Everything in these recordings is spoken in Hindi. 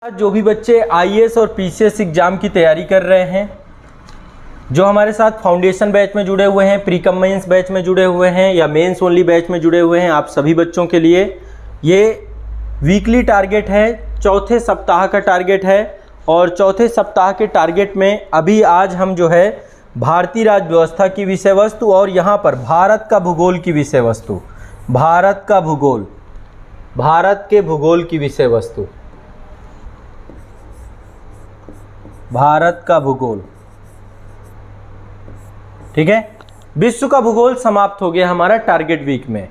जो भी बच्चे आईएएस और पीसीएस एग्ज़ाम की तैयारी कर रहे हैं, जो हमारे साथ फाउंडेशन बैच में जुड़े हुए हैं, प्री कम मेंस बैच में जुड़े हुए हैं या मेंस ओनली बैच में जुड़े हुए हैं, आप सभी बच्चों के लिए ये वीकली टारगेट है, चौथे सप्ताह का टारगेट है। और चौथे सप्ताह के टारगेट में अभी आज हम जो है भारतीय राज्य व्यवस्था की विषय वस्तु और यहाँ पर भारत का भूगोल की विषय वस्तु, भारत का भूगोल, भारत के भूगोल की विषय वस्तु, भारत का भूगोल, ठीक है। विश्व का भूगोल समाप्त हो गया हमारा टारगेट वीक में,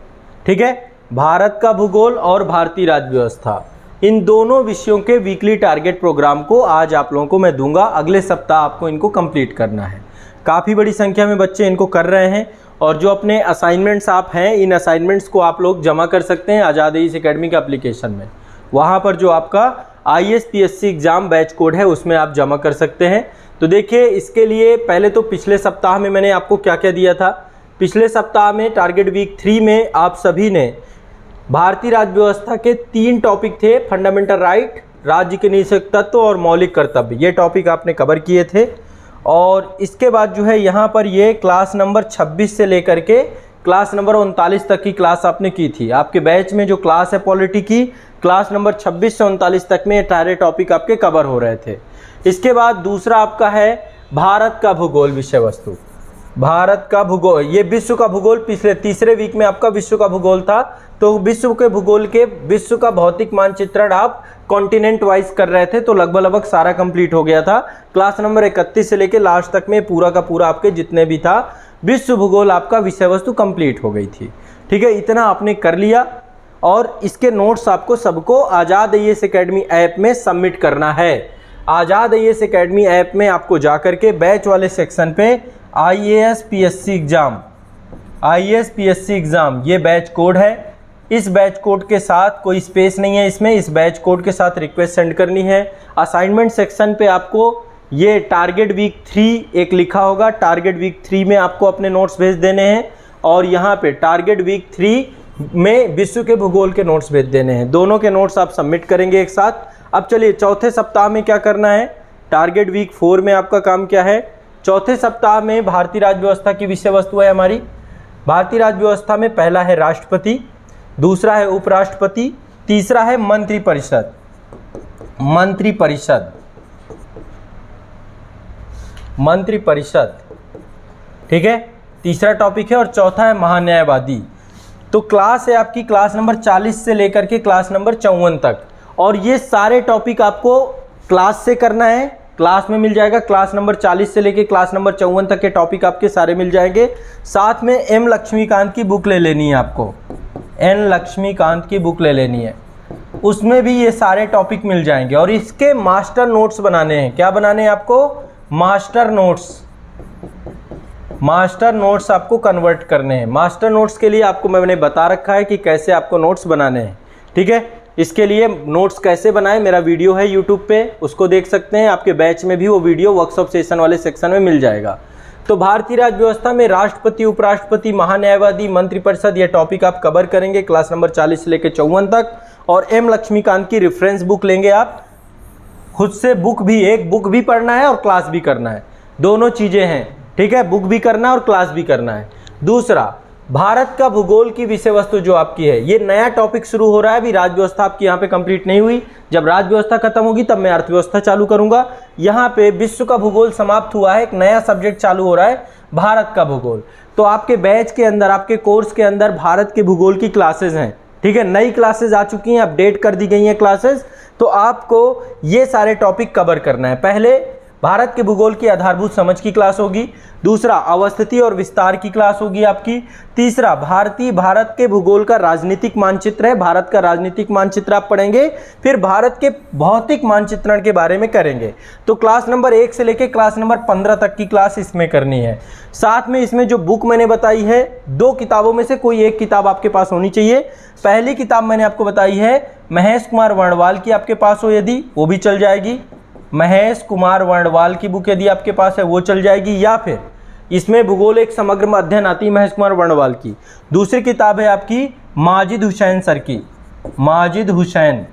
ठीक है। भारत का भूगोल और भारतीय राज्य व्यवस्था, इन दोनों विषयों के वीकली टारगेट प्रोग्राम को आज आप लोगों को मैं दूंगा। अगले सप्ताह आपको इनको कंप्लीट करना है। काफ़ी बड़ी संख्या में बच्चे इनको कर रहे हैं और जो अपने असाइनमेंट्स आप हैं, इन असाइनमेंट्स को आप लोग जमा कर सकते हैं आज़ाद एईएस एकेडमी के एप्लीकेशन में। वहाँ पर जो आपका IAS PSC exam batch code है उसमें आप जमा कर सकते हैं। तो देखिए, इसके लिए पहले तो पिछले सप्ताह में मैंने आपको क्या क्या दिया था। पिछले सप्ताह में टारगेट वीक 3 में आप सभी ने भारतीय राज्य व्यवस्था के 3 टॉपिक थे, फंडामेंटल राइट, राज्य के निषेध तत्व और मौलिक कर्तव्य, ये टॉपिक आपने कवर किए थे। और इसके बाद जो है यहाँ पर ये क्लास नंबर 26 से लेकर के क्लास नंबर 39 तक की क्लास आपने की थी। आपके बैच में जो क्लास है पॉलिटी की, क्लास नंबर 26 से 39 तक में ये सारे टॉपिक आपके कवर हो रहे थे। इसके बाद दूसरा आपका है भारत का भूगोल विषय वस्तु, भारत का भूगोल, ये विश्व का भूगोल पिछले तीसरे वीक में आपका विश्व का भूगोल था। तो विश्व के भूगोल के विश्व का भौतिक मानचित्रण आप कॉन्टिनेंट वाइज कर रहे थे, तो लगभग सारा कंप्लीट हो गया था। क्लास नंबर 31 से लेके लास्ट तक में पूरा का पूरा आपके जितने भी था विश्व भूगोल आपका विषय वस्तु कंप्लीट हो गई थी, ठीक है। इतना आपने कर लिया और इसके नोट्स आपको सबको आज़ाद एईएस एकेडमी ऐप में सबमिट करना है। आज़ाद एईएस एकेडमी ऐप में आपको जाकर के बैच वाले सेक्शन पे IAS PSC exam, IAS PSC exam, ये बैच कोड है। इस बैच कोड के साथ कोई स्पेस नहीं है इसमें, इस बैच कोड के साथ रिक्वेस्ट सेंड करनी है। असाइनमेंट सेक्शन पे आपको ये टारगेट वीक 3 एक लिखा होगा, टारगेट वीक 3 में आपको अपने नोट्स भेज देने हैं और यहाँ पे टारगेट वीक 3 में विश्व के भूगोल के नोट्स भेज देने हैं। दोनों के नोट्स आप सबमिट करेंगे एक साथ। अब चलिए चौथे सप्ताह में क्या करना है। टारगेट वीक 4 में आपका काम क्या है। चौथे सप्ताह में भारतीय राज्य व्यवस्था की विषय वस्तु है हमारी। भारतीय राज्य व्यवस्था में पहला है राष्ट्रपति, दूसरा है उपराष्ट्रपति, तीसरा है मंत्रिपरिषद, मंत्रिपरिषद, मंत्रिपरिषद, ठीक है, तीसरा टॉपिक है। और चौथा है महान्यायवादी। तो क्लास है आपकी क्लास नंबर 40 से लेकर के क्लास नंबर 54 तक, और ये सारे टॉपिक आपको क्लास से करना है। क्लास में मिल जाएगा, क्लास नंबर 40 से लेके क्लास नंबर 54 तक के टॉपिक आपके सारे मिल जाएंगे। साथ में एम लक्ष्मीकांत की बुक ले लेनी है आपको, एन लक्ष्मीकांत की बुक ले लेनी है, उसमें भी ये सारे टॉपिक मिल जाएंगे। और इसके मास्टर नोट्स बनाने हैं। क्या बनाने हैं आपको? मास्टर नोट्स, मास्टर नोट्स आपको कन्वर्ट करने हैं। मास्टर नोट्स के लिए आपको मैंने बता रखा है कि कैसे आपको नोट्स बनाने हैं, ठीक है। इसके लिए नोट्स कैसे बनाएं, मेरा वीडियो है यूट्यूब पे, उसको देख सकते हैं। आपके बैच में भी वो वीडियो वर्कशॉप सेशन वाले सेक्शन में मिल जाएगा। तो भारतीय राज्य व्यवस्था में राष्ट्रपति, उपराष्ट्रपति, महान्यायवादी, मंत्रिपरिषद, ये टॉपिक आप कवर करेंगे क्लास नंबर 40 से लेकर 54 तक। और एम लक्ष्मीकांत की रेफरेंस बुक लेंगे आप, खुद से बुक भी, एक बुक भी पढ़ना है और क्लास भी करना है, दोनों चीज़ें हैं, ठीक है। बुक भी करना है और क्लास भी करना है। दूसरा, भारत का भूगोल की विषय वस्तु जो आपकी है, ये नया टॉपिक शुरू हो रहा है। अभी राज्य व्यवस्था आपकी यहाँ पे कंप्लीट नहीं हुई। जब राज्य व्यवस्था खत्म होगी तब मैं अर्थव्यवस्था चालू करूंगा। यहाँ पे विश्व का भूगोल समाप्त हुआ है, एक नया सब्जेक्ट चालू हो रहा है, भारत का भूगोल। तो आपके बैच के अंदर, आपके कोर्स के अंदर भारत के भूगोल की क्लासेज हैं, ठीक है। नई क्लासेज आ चुकी हैं, अपडेट कर दी गई हैं क्लासेज। तो आपको ये सारे टॉपिक कवर करना है। पहले भारत के भूगोल की आधारभूत समझ की क्लास होगी। दूसरा, अवस्थिति और विस्तार की क्लास होगी आपकी। तीसरा, भारत के भूगोल का राजनीतिक मानचित्र है, भारत का राजनीतिक मानचित्र आप पढ़ेंगे। फिर भारत के भौतिक मानचित्रण के बारे में करेंगे। तो क्लास नंबर 1 से लेकर क्लास नंबर 15 तक की क्लास इसमें करनी है। साथ में इसमें जो बुक मैंने बताई है, 2 किताबों में से कोई एक किताब आपके पास होनी चाहिए। पहली किताब मैंने आपको बताई है महेश कुमार वर्णवाल की, आपके पास हो यदि, वो भी चल जाएगी। महेश कुमार वर्णवाल की बुक यदि आपके पास है वो चल जाएगी। या फिर इसमें भूगोल एक समग्र अध्ययन आती है महेश कुमार वर्णवाल की। दूसरी किताब है आपकी माजिद हुसैन सर की, माजिद हुसैन,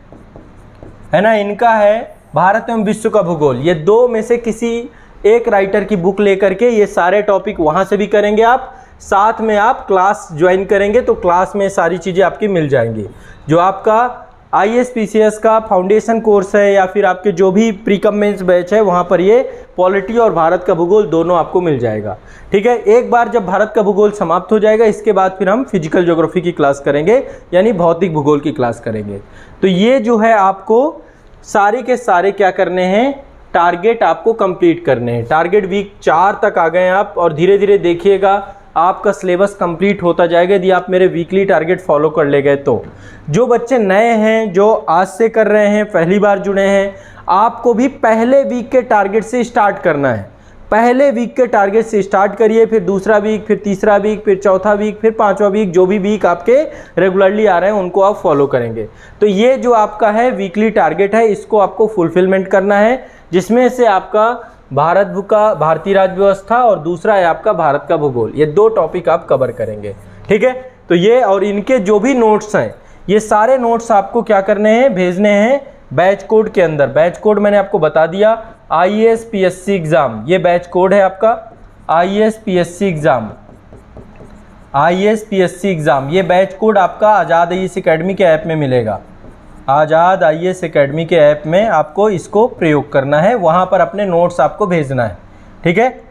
है ना, इनका है भारत एवं विश्व का भूगोल। ये दो में से किसी एक राइटर की बुक लेकर के ये सारे टॉपिक वहाँ से भी करेंगे आप, साथ में आप क्लास ज्वाइन करेंगे तो क्लास में सारी चीज़ें आपकी मिल जाएंगी। जो आपका ISPCS का फाउंडेशन कोर्स है या फिर आपके जो भी प्रीकम मेंस बैच है वहाँ पर ये पॉलिटी और भारत का भूगोल दोनों आपको मिल जाएगा। ठीक है, एक बार जब भारत का भूगोल समाप्त हो जाएगा इसके बाद फिर हम फिजिकल ज्योग्राफी की क्लास करेंगे, यानी भौतिक भूगोल की क्लास करेंगे। तो ये जो है आपको सारे के सारे क्या करने हैं, टारगेट आपको कंप्लीट करने हैं। टारगेट वीक 4 तक आ गए आप और धीरे धीरे देखिएगा आपका सिलेबस कंप्लीट होता जाएगा यदि आप मेरे वीकली टारगेट फॉलो कर ले गए तो। जो बच्चे नए हैं, जो आज से कर रहे हैं, पहली बार जुड़े हैं, आपको भी पहले वीक के टारगेट से स्टार्ट करना है। पहले वीक के टारगेट से स्टार्ट करिए, फिर दूसरा वीक, फिर तीसरा वीक, फिर चौथा वीक, फिर पांचवा वीक, जो भी वीक आपके रेगुलरली आ रहे हैं उनको आप फॉलो करेंगे। तो ये जो आपका है वीकली टारगेट है, इसको आपको फुलफिलमेंट करना है, जिसमें से आपका भारत का भारतीय राज्य व्यवस्था और दूसरा है आपका भारत का भूगोल। ये दो टॉपिक आप कवर करेंगे। ठीक है, तो ये और इनके जो भी नोट्स हैं, ये सारे नोट्स आपको क्या करने हैं, भेजने हैं बैच कोड के अंदर। बैच कोड मैंने आपको बता दिया, IAS-PSC एग्ज़ाम, ये बैच कोड है आपका IAS-PSC एग्ज़ाम। IAS-PSC एग्ज़ाम ये बैच कोड आपका आज़ाद IAS अकेडमी के ऐप में मिलेगा। आज़ाद IAS अकेडमी के ऐप में आपको इसको प्रयोग करना है, वहाँ पर अपने नोट्स आपको भेजना है। ठीक है,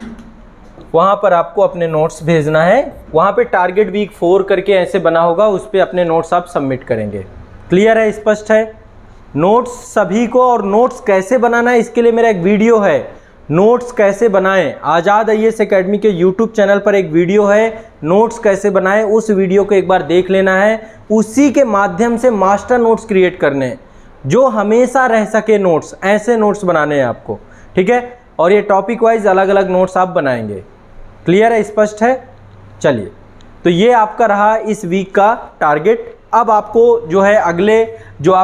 वहाँ पर आपको अपने नोट्स भेजना है, वहाँ पे टारगेट वीक 4 करके ऐसे बना होगा, उस पर अपने नोट्स आप सबमिट करेंगे। क्लियर है, स्पष्ट है? नोट्स सभी को, और नोट्स कैसे बनाना है इसके लिए मेरा एक वीडियो है, नोट्स कैसे बनाएं। आज़ाद IAS अकेडमी के यूट्यूब चैनल पर एक वीडियो है, नोट्स कैसे बनाएं, उस वीडियो को एक बार देख लेना है। उसी के माध्यम से मास्टर नोट्स क्रिएट करने हैं, जो हमेशा रह सके नोट्स, ऐसे नोट्स बनाने हैं आपको। ठीक है, और ये टॉपिक वाइज अलग अलग नोट्स आप बनाएंगे। क्लियर है, स्पष्ट है? चलिए, तो ये आपका रहा इस वीक का टारगेट। अब आपको जो है अगले जो आप